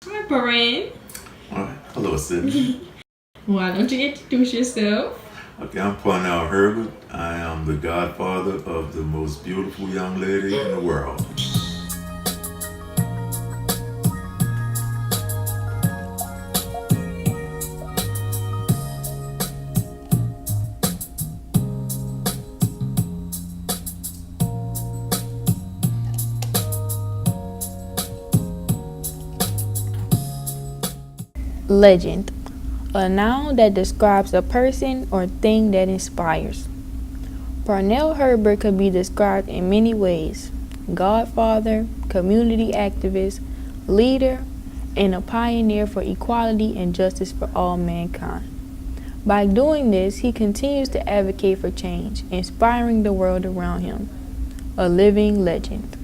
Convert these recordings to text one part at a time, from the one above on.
Hi, Baran. All right. Hello, Sydney. Why don't you introduce yourself? Okay, I'm Parnell Herbert. I am the godfather of the most beautiful young lady in the world. Legend, a noun that describes a person or thing that inspires. Parnell Herbert could be described in many ways: godfather, community activist, leader, and a pioneer for equality and justice for all mankind. By doing this, he continues to advocate for change, inspiring the world around him. A living legend.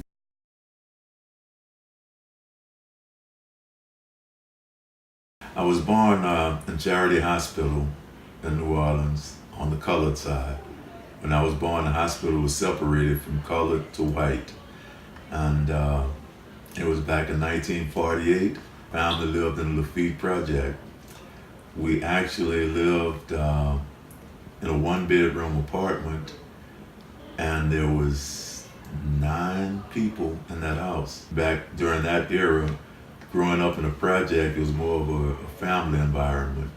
I was born in Charity Hospital in New Orleans on the colored side. When I was born, the hospital was separated from colored to white. And it was back in 1948. Family lived in the Lafitte Project. We actually lived in a one-bedroom apartment, and there was 9 people in that house. Back during that era, growing up in a project, it was more of a family environment.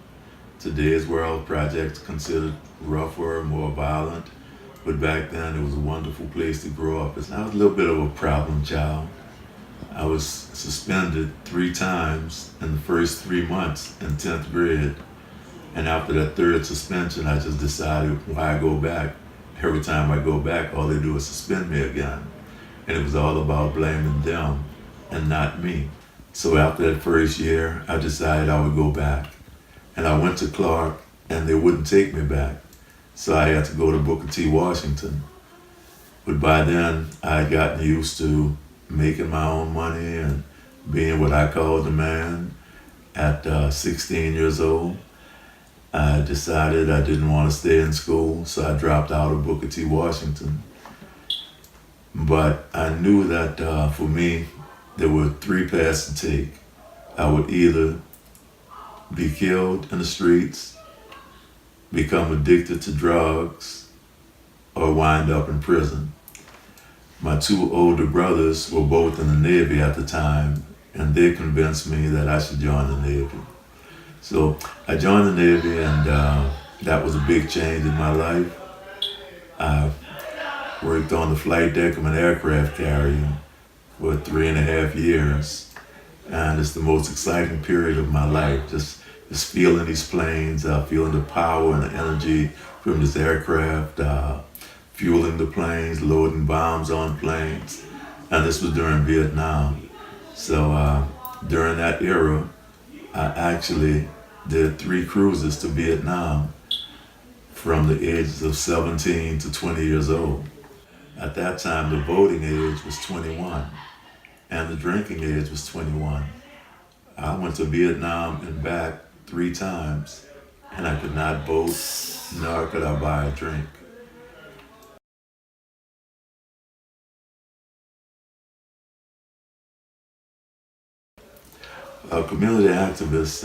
Today's world, projects considered rougher, more violent, but back then it was a wonderful place to grow up. I was a little bit of a problem child. I was suspended 3 times in the first 3 months in 10th grade. And after that third suspension, I just decided, why go back? Every time I go back, all they do is suspend me again. And it was all about blaming them and not me. So after that first year, I decided I would go back. And I went to Clark, and they wouldn't take me back. So I had to go to Booker T. Washington. But by then, I had gotten used to making my own money and being what I called a man. At 16 years old, I decided I didn't want to stay in school, so I dropped out of Booker T. Washington. But I knew that for me, there were 3 paths to take. I would either be killed in the streets, become addicted to drugs, or wind up in prison. My 2 older brothers were both in the Navy at the time, and they convinced me that I should join the Navy. So I joined the Navy, and that was a big change in my life. I worked on the flight deck of an aircraft carrier for 3.5 years, and it's the most exciting period of my life. Just feeling these planes, feeling the power and the energy from this aircraft, fueling the planes, loading bombs on planes, and this was during Vietnam. So during that era, I actually did 3 cruises to Vietnam from the ages of 17 to 20 years old. At that time, the voting age was 21 and the drinking age was 21. I went to Vietnam and back 3 times, and I could not vote, nor could I buy a drink. A community activist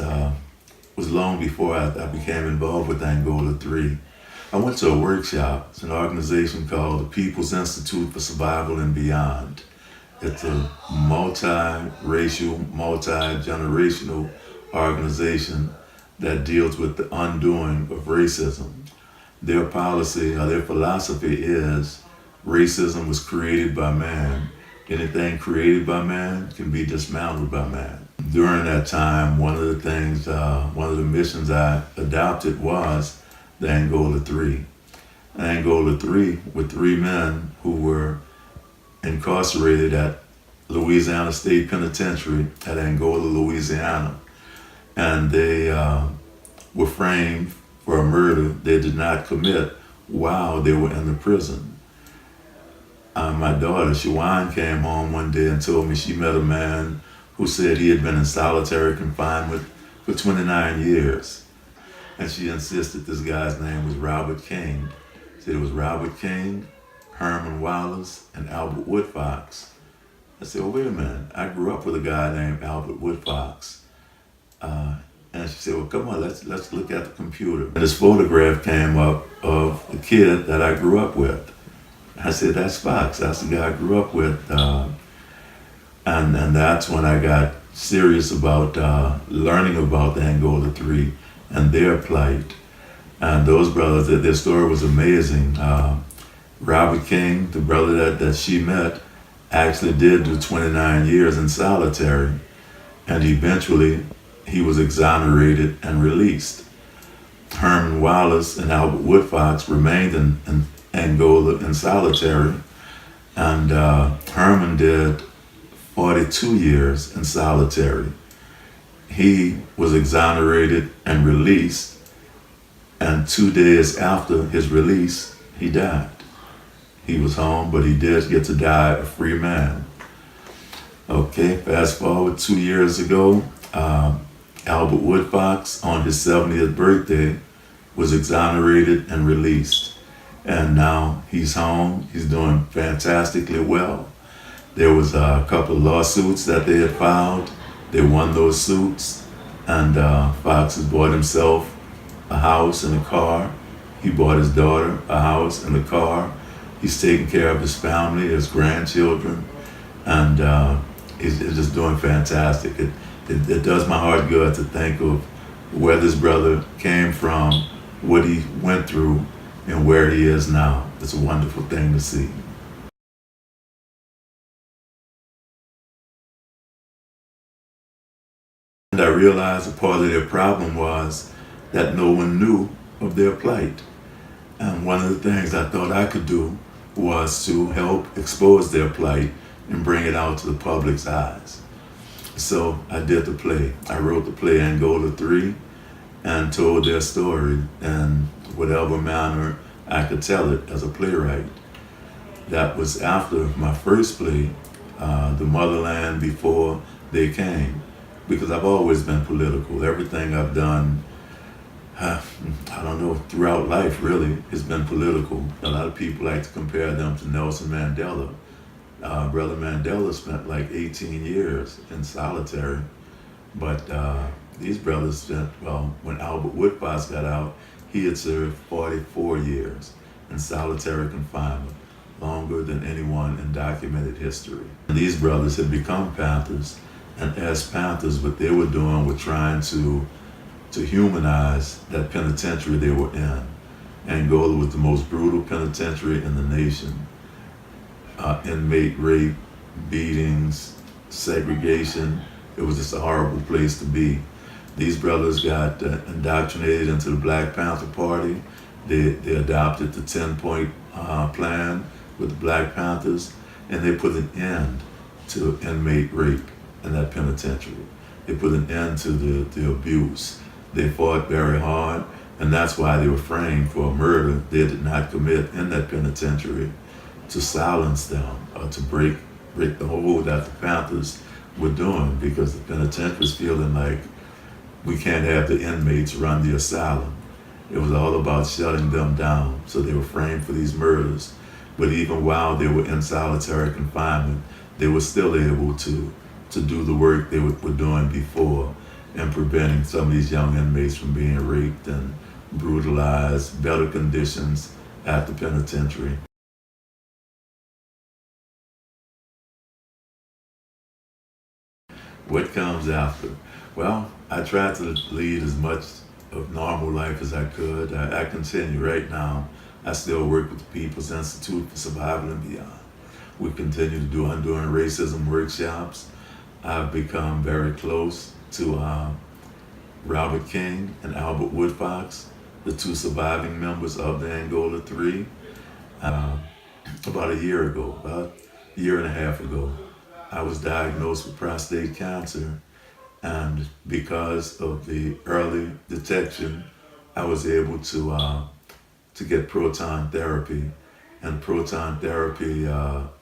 was long before I became involved with Angola 3. I went to a workshop. It's an organization called the People's Institute for Survival and Beyond. It's a multi-racial, multi-generational organization that deals with the undoing of racism. Their policy or their philosophy is racism was created by man. Anything created by man can be dismantled by man. During that time, one of the missions I adopted was the Angola 3. Angola 3 were 3 men who were incarcerated at Louisiana State Penitentiary at Angola, Louisiana. And they were framed for a murder they did not commit while they were in the prison. My daughter, Shearon, came home one day and told me she met a man who said he had been in solitary confinement for 29 years. And she insisted this guy's name was Robert King. She said it was Robert King, Herman Wallace, and Albert Woodfox. I said, well, wait a minute. I grew up with a guy named Albert Woodfox. And she said, well, come on, let's look at the computer. And this photograph came up of a kid that I grew up with. I said, that's Fox. That's the guy I grew up with. And that's when I got serious about learning about the Angola Three and their plight. And those brothers, their story was amazing. Robert King, the brother that she met, actually did do 29 years in solitary. And eventually, he was exonerated and released. Herman Wallace and Albert Woodfox remained in Angola in solitary. And Herman did 42 years in solitary. He was exonerated and released, and 2 days after his release, he died. He was home, but he did get to die a free man. Okay, fast forward 2 years ago, Albert Woodfox, on his 70th birthday, was exonerated and released. And now he's home. He's doing fantastically well. There was a couple of lawsuits that they had filed. They won those suits, and Fox has bought himself a house and a car. He bought his daughter a house and a car. He's taking care of his family, his grandchildren, and he's just doing fantastic. It does my heart good to think of where this brother came from, what he went through, and where he is now. It's a wonderful thing to see. And I realized a part of their problem was that no one knew of their plight. And one of the things I thought I could do was to help expose their plight and bring it out to the public's eyes. So I did the play. I wrote the play Angola 3 and told their story in whatever manner I could tell it as a playwright. That was after my first play, The Motherland Before They Came, because I've always been political. Everything I've done, I don't know, throughout life really, has been political. A lot of people like to compare them to Nelson Mandela. Brother Mandela spent like 18 years in solitary, but these brothers spent, well, when Albert Woodfox got out, he had served 44 years in solitary confinement, longer than anyone in documented history. And these brothers had become Panthers, and as Panthers, what they were doing was trying to humanize that penitentiary they were in. Angola was the most brutal penitentiary in the nation. Inmate rape, beatings, segregation. It was just a horrible place to be. These brothers got indoctrinated into the Black Panther Party. They adopted the 10-point plan with the Black Panthers, and they put an end to inmate rape in that penitentiary. They put an end to the abuse. They fought very hard, and that's why they were framed for a murder they did not commit in that penitentiary, to silence them, to break the hold that the Panthers were doing, because the penitentiary was feeling like we can't have the inmates run the asylum. It was all about shutting them down. So they were framed for these murders. But even while they were in solitary confinement, they were still able to do the work they were doing before, and preventing some of these young inmates from being raped and brutalized, better conditions at the penitentiary. What comes after? Well, I tried to lead as much of normal life as I could. I continue right now. I still work with the People's Institute for Survival and Beyond. We continue to do Undoing Racism workshops. I've become very close to Robert King and Albert Woodfox, the two surviving members of the Angola Three. About a year and a half ago, I was diagnosed with prostate cancer, and because of the early detection, I was able to get proton therapy, and proton therapy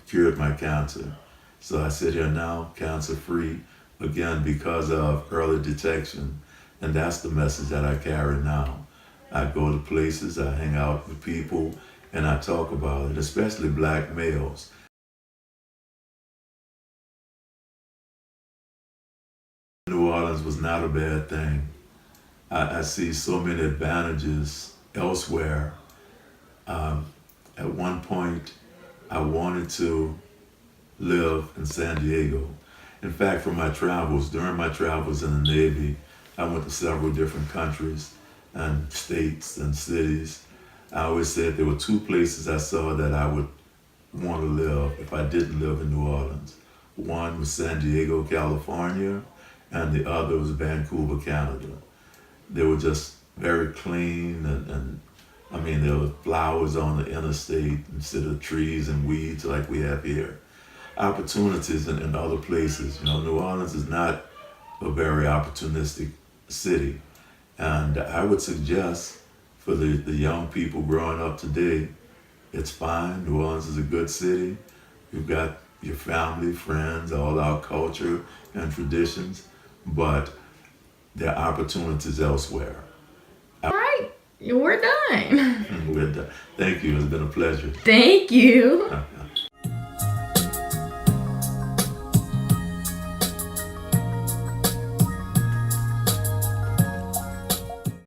cured my cancer. So I sit here now, cancer-free, again because of early detection, and that's the message that I carry now. I go to places, I hang out with people, and I talk about it, especially Black males. New Orleans was not a bad thing. I see so many advantages elsewhere. At one point, I wanted to live in San Diego. In fact, during my travels in the Navy, I went to several different countries and states and cities. I always said there were two places I saw that I would want to live if I didn't live in New Orleans. One was San Diego, California, and the other was Vancouver, Canada. They were just very clean and I mean, there were flowers on the interstate instead of trees and weeds like we have here. Opportunities in other places. New Orleans is not a very opportunistic city. And I would suggest for the young people growing up today, it's fine. New Orleans is a good city. You've got your family, friends, all our culture and traditions, but there are opportunities elsewhere. All right, we're done. We're done. Thank you. It's been a pleasure. Thank you.